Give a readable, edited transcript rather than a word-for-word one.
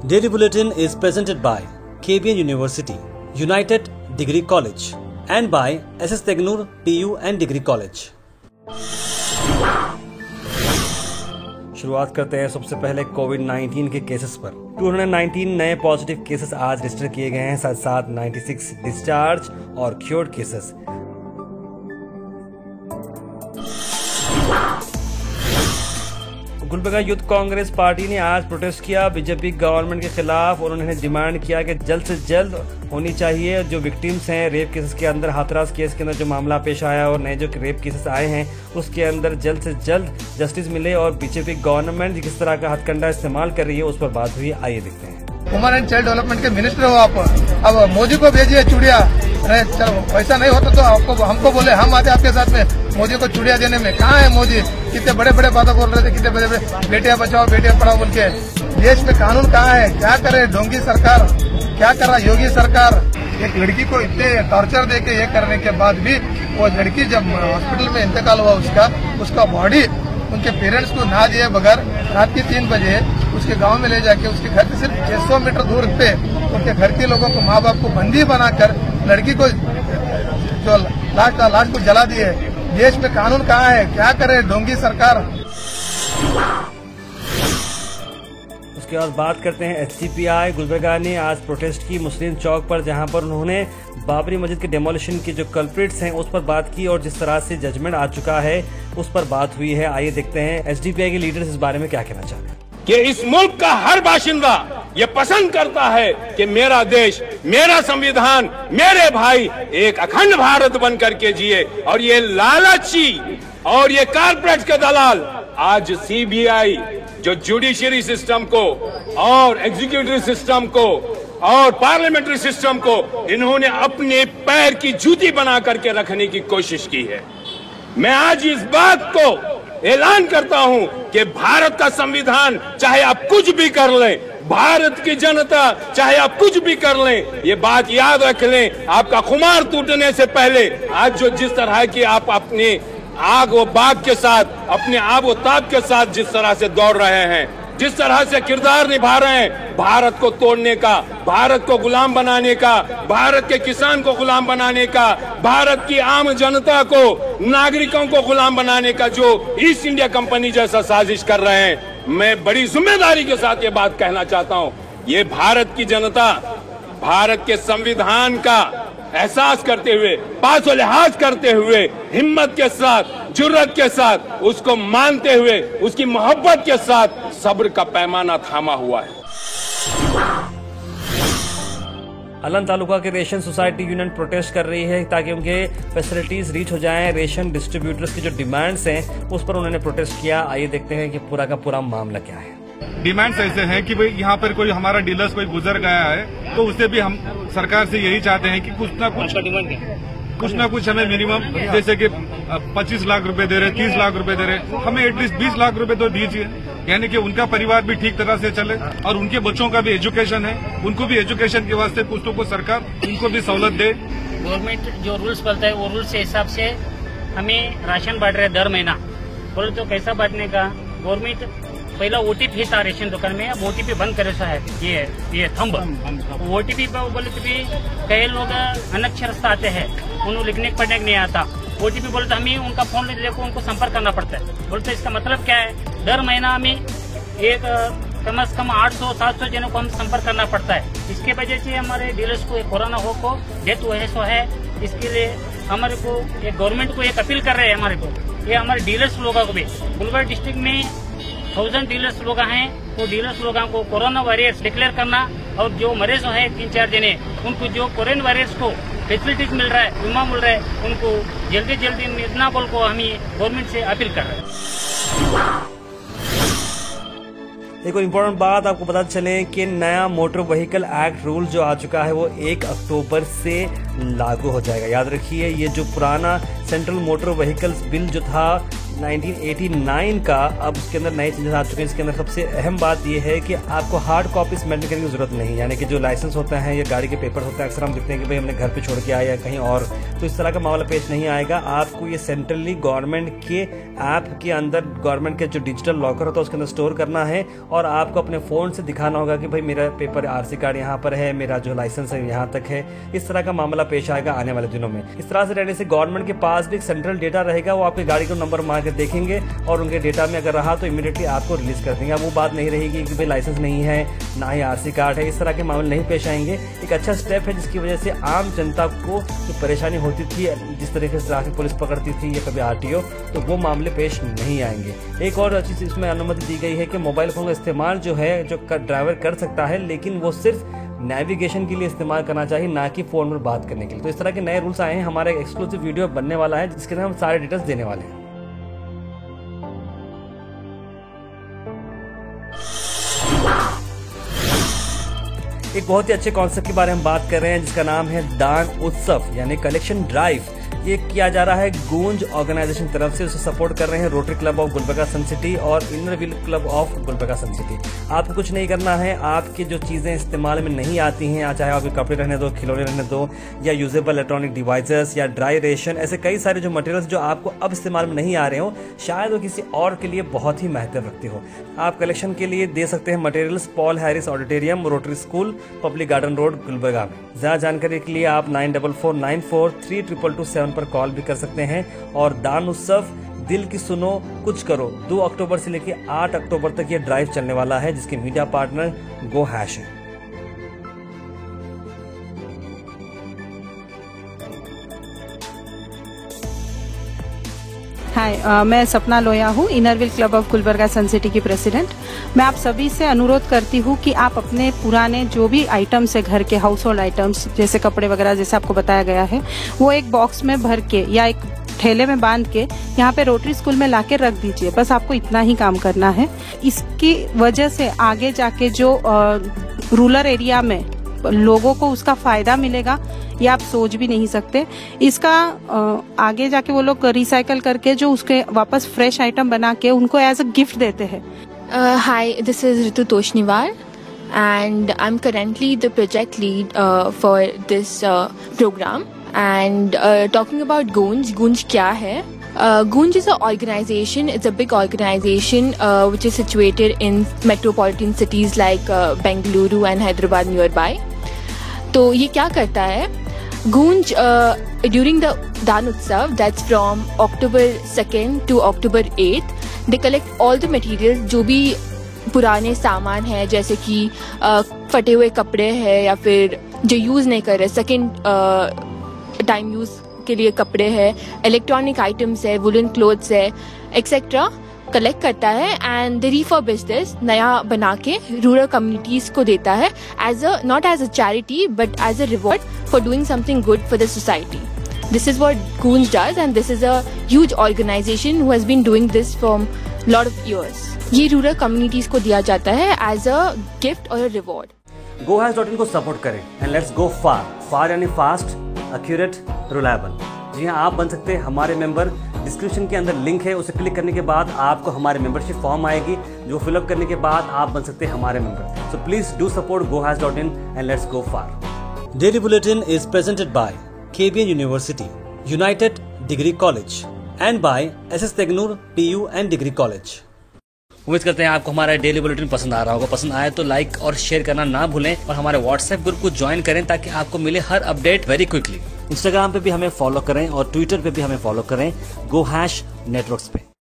Daily Bulletin is presented by KBN University, United Degree College and by SS Tegnur TU and Degree College. शुरुआत करते हैं सबसे पहले कोविड-19 के केसेस पर। 219 नए पॉजिटिव केसेस आज रजिस्टर किए गए हैं, साथ साथ 96 डिस्चार्ज और cured cases. Gulbarga youth Congress party ने आज प्रोटेस्ट किया बीजेपी गवर्नमेंट के खिलाफ और उन्होंने डिमांड किया कि जल्द से जल्द होनी चाहिए जो विक्टिम्स हैं रेप केसेस के अंदर, हाथरस केस के अंदर जो मामला पेश आया और नए जो रेप केसेस आए हैं उसके अंदर जल्द से जल्द जस्टिस मिले और बीजेपी गवर्नमेंट किस तरह का हथकंडा इस्तेमाल कर रही है उस पर बात हुई। आइए देखते हैं। वुमेन एंड चाइल्ड डेवलपमेंट के मिनिस्टर हो आप, अब मोदी को भेजिए चूड़िया। अरे चलो वैसा नहीं होता तो आपको हमको बोले, हम आते आपके साथ में मोदी को चूड़िया देने में। कहाँ है मोदी? कितने बड़े बड़े बातें बोल रहे थे, कितने बड़े बड़े बेटियां बचाओ बेटियां पढ़ाओ बोल के। देश में कानून कहाँ है? क्या करे ढोंगी सरकार, क्या कर रहा योगी सरकार? एक लड़की को इतने टॉर्चर देके ये करने के बाद भी वो लड़की जब हॉस्पिटल में इंतकाल हुआ उसका बॉडी उनके पेरेंट्स को ना दिए बगैर रात के 3 बजे उसके गांव में ले जाके उसके घर से सिर्फ 600 मीटर दूर पे उनके घर के लोगों को, माँ बाप को बंदी बनाकर लड़की को जो लाश को जला दिए। देश में कानून कहाँ है? क्या करे ढोंगी सरकार? उसके बाद बात करते हैं SDPI गुलबर्गा ने आज प्रोटेस्ट की मुस्लिम चौक पर, जहां पर उन्होंने बाबरी मस्जिद के डेमोलिशन के जो कल्प्रिट्स हैं उस पर बात की और जिस तरह से जजमेंट आ चुका है उस पर बात हुई है। आइए देखते हैं SDPI के लीडर्स इस बारे में क्या कहना चाहते हैं। कि इस मुल्क का हर बाशिंदा ये पसंद करता है कि मेरा देश, मेरा संविधान, मेरे भाई एक अखंड भारत बन करके जिए, और ये लालची और ये कारपोरेट के दलाल आज CBI जो जुडिशरी सिस्टम को और एग्जीक्यूटिव सिस्टम को और पार्लियामेंट्री सिस्टम को इन्होंने अपने पैर की जूती बना करके रखने की कोशिश की है। मैं आज इस बात को ऐलान करता हूं कि भारत का संविधान चाहे आप कुछ भी कर लें, भारत की जनता चाहे आप कुछ भी कर लें, ये बात याद रख लें, आपका खुमार टूटने से पहले आज जो जिस तरह की आप अपने आग व बाग के साथ, अपने आब व ताब के साथ जिस तरह से दौड़ रहे हैं, जिस तरह से किरदार निभा रहे हैं भारत को तोड़ने का, भारत को गुलाम बनाने का, भारत के किसान को गुलाम बनाने का, भारत की आम जनता को, नागरिकों को गुलाम बनाने का जो ईस्ट इंडिया कंपनी जैसा साजिश कर रहे हैं, मैं बड़ी जिम्मेदारी के साथ ये बात कहना चाहता हूं। ये भारत की जनता भारत के संविधान का एहसास करते हुए, पासो लिहाज करते हुए, हिम्मत के साथ, जुर्रत के साथ, उसको मानते हुए, उसकी मोहब्बत के साथ सब्र का पैमाना थामा हुआ है। अलन तालुका के रेशन सोसाइटी यूनियन प्रोटेस्ट कर रही है ताकि उनके फैसिलिटीज रीच हो जाएं। रेशन डिस्ट्रीब्यूटर्स की जो डिमांड्स हैं उस पर उन्होंने प्रोटेस्ट किया। आइए देखते हैं कि पूरा का पूरा मामला क्या है। डिमांड्स ऐसे हैं कि भाई यहाँ पर कोई हमारा डीलर्स कोई गुजर गया है तो उससे भी हम सरकार से यही चाहते हैं कि कुछ ना कुछ हमें मिनिमम, जैसे कि 25 लाख रुपए दे रहे, 30 लाख रुपए दे रहे, हमें एटलीस्ट 20 लाख रुपए तो दीजिए, यानी कि उनका परिवार भी ठीक तरह से चले और उनके बच्चों का भी एजुकेशन है, उनको भी एजुकेशन के वास्ते कुछ तो कुछ सरकार उनको भी सहूलत दे। गवर्नमेंट जो रूल्स बनता है वो रूल्स के हिसाब से हमें राशन बांट रहे दर महीना। बोले तो कैसा बांटने का? गवर्नमेंट पहला OTP था रेशन दुकान में, अब OTP बंद करे सा है, ये थंब OTP पर बोले तो भी कई लोग अनक्षरस्थ आते हैं, उन्हें लिखने पढ़ने नहीं आता। OTP बोले तो हमें उनका फोन लेकर उनको संपर्क करना पड़ता है। बोलते इसका मतलब क्या है? दर महीना हमें एक कम से कम 800-700 जनों को हम संपर्क करना पड़ता है। इसके वजह से हमारे डीलर्स को कोरोना हो को डेथ हुए सो है। इसके लिए हमारे को गवर्नमेंट को एक अपील कर रहे हैं, हमारे को ये हमारे डीलर्स लोगों को भी, गुलबर्गा डिस्ट्रिक्ट में 1000 डीलर्स लोग हैं, वो डीलर्स लोगों को कोरोना वॉरियर्स डिक्लेयर करना और जो मरीज है 3-4 जने उनको जो कोरोना वॉरियर्स को फैसिलिटीज मिल रहा है, बीमा मिल रहा है, उनको जल्दी मिलना बोल को हमें गवर्नमेंट से अपील कर रहे हैं। एक और इम्पोर्टेंट बात आपको पता चले कि नया मोटर व्हीकल एक्ट रूल जो आ चुका है वो 1 अक्टूबर से लागू हो जाएगा। याद रखिए, ये जो पुराना सेंट्रल मोटर व्हीकल्स बिल जो था 1989 का, अब उसके अंदर नए चेंजेस आ चुके हैं। इसके अंदर सबसे अहम बात यह है कि आपको हार्ड कॉपी सबमिट करने की जरूरत नहीं, यानी कि जो लाइसेंस होता है या गाड़ी के पेपर होते हैं, अक्सर हम देखते हैं कि भाई हमने घर पे छोड़ के आया या कहीं और, तो इस तरह का मामला पेश नहीं आएगा। आपको ये सेंट्रली गवर्नमेंट के ऐप के अंदर, गवर्नमेंट के जो डिजिटल लॉकर होता है उसके अंदर स्टोर करना है, और आपको अपने फ़ोन से दिखाना होगा कि भाई मेरा पेपर RC कार्ड यहाँ पर है, मेरा जो लाइसेंस है यहाँ तक है। इस तरह का मामला पेश आएगा आने वाले दिनों में। इस तरह से रहने से गवर्नमेंट के पास भी एक सेंट्रल डेटा रहेगा, वो आपकी गाड़ी को नंबर मार के देखेंगे और उनके डेटा में अगर रहा तो इमीडिएटली आपको रिलीज कर देंगे। अब वो बात नहीं रहेगी कि भाई लाइसेंस नहीं है, ना ही RC कार्ड है, इस तरह के मामले नहीं पेश आएंगे। एक अच्छा स्टेप है जिसकी वजह से आम जनता को जो परेशानी होती थी, जिस तरीके से ट्रैफिक पुलिस पकड़ती थी या कभी RTO, तो वो मामले पेश नहीं आएंगे। एक और चीज इसमें अनुमति दी गई है कि मोबाइल फोन का इस्तेमाल जो है जो ड्राइवर कर सकता है, लेकिन वो सिर्फ नेविगेशन के लिए इस्तेमाल करना चाहिए, ना कि फोन पर बात करने के लिए। तो इस तरह के नए रूल्स आए हैं। हमारा एक एक्सक्लूसिव वीडियो बनने वाला है जिसके अंदर हम सारे डिटेल्स देने वाले हैं। एक बहुत ही अच्छे कॉन्सेप्ट के बारे में बात कर रहे हैं जिसका नाम है दान उत्सव यानी कलेक्शन ड्राइव। ये किया जा रहा है गूंज ऑर्गेनाइजेशन की तरफ से। उसे सपोर्ट कर रहे हैं Rotary club of Gulbarga sun city और inner wheel club of Gulbarga sun city. आपको कुछ नहीं करना है, आपकी जो चीज़ें इस्तेमाल में नहीं आती हैं, चाहे आपके कपड़े रहने दो, खिलौने रहने दो, या यूजेबल इलेक्ट्रॉनिक डिवाइसेस या ड्राई रेशन, ऐसे कई सारे जो मटेरियल्स जो आपको अब इस्तेमाल में नहीं आ रहे हो, शायद वो किसी और के लिए बहुत ही महत्व रखते हो। आप कलेक्शन के लिए दे सकते हैं materials Paul Harris auditorium, rotary school, public garden road, Gulbarga में। ज़्यादा जानकारी के लिए आप 9449432227 पर कॉल भी कर सकते हैं। और दान उत्सव दिल की सुनो कुछ करो 2 अक्टूबर से लेकर 8 अक्टूबर तक ये ड्राइव चलने वाला है, जिसके मीडिया पार्टनर गो हैश है। हाय, मैं सपना लोया हूँ, inner wheel club of Gulbarga sun city की प्रेसिडेंट। मैं आप सभी से अनुरोध करती हूँ कि आप अपने पुराने जो भी आइटम्स है, घर के हाउस होल्ड आइटम्स जैसे कपड़े वगैरह, जैसे आपको बताया गया है, वो एक बॉक्स में भर के या एक ठेले में बांध के यहाँ पे रोटरी स्कूल में लाके रख दीजिए। बस आपको इतना ही काम करना है। इसकी वजह से आगे जाके जो रूरल एरिया में लोगों को उसका फायदा मिलेगा, ये आप सोच भी नहीं सकते। इसका आगे जाके वो लोग रिसाइकल करके जो उसके वापस फ्रेश आइटम बना के उनको एज अ गिफ्ट देते हैं। Hi, this is Ritu Toshniwal and I'm currently the project lead for this program. And talking about Goonj क्या है? Goonj is an organization. It's a big organization which is situated in metropolitan cities like Bengaluru and Hyderabad nearby. तो ये क्या करता है? Goonj during the Daan Utsav, that's from October 2nd to October 8th, they collect all the materials, जो भी पुराने सामान है, जैसे कि फटे हुए कपड़े हैं या फिर जो यूज़ नहीं कर रहे, सेकेंड टाइम यूज़ के लिए कपड़े हैं, इलेक्ट्रॉनिक आइटम्स है, वुलन क्लोथ्स है, एक्सेट्रा कलेक्ट करता है एंड द रिफर्बिश दिस, नया बना के रूरल कम्युनिटीज को देता है as a not as a charity but as a reward for doing something good for the society. This is what Goonj does and this is a huge organization who has been doing this for lot of years. ये rural communities को दिया जाता है as a gift और reward. GoHash.in को support करें and let's go फार. फार यानी fast, accurate, reliable. जी हाँ, आप बन सकते हैं हमारे मेंबर. डिस्क्रिप्शन के अंदर लिंक है, उसे क्लिक करने के बाद आपको हमारे मेंबरशिप फॉर्म आएगी, जो फिलअप करने के बाद आप बन सकते हैं हमारे member. So please do support GoHash.in and let's go far. Daily bulletin is presented by KBN University, United Degree College and by SS Tegnur TU and Degree College. उम्मीद करते हैं आपको हमारा डेली बुलेटिन पसंद आ रहा होगा. पसंद आए तो लाइक और शेयर करना ना भूलें और हमारे व्हाट्सएप ग्रुप को ज्वाइन करें ताकि आपको मिले हर अपडेट वेरी क्विकली. इंस्टाग्राम पे भी हमें फॉलो करें और ट्विटर पे भी हमें फॉलो करें GoHash नेटवर्क्स पे.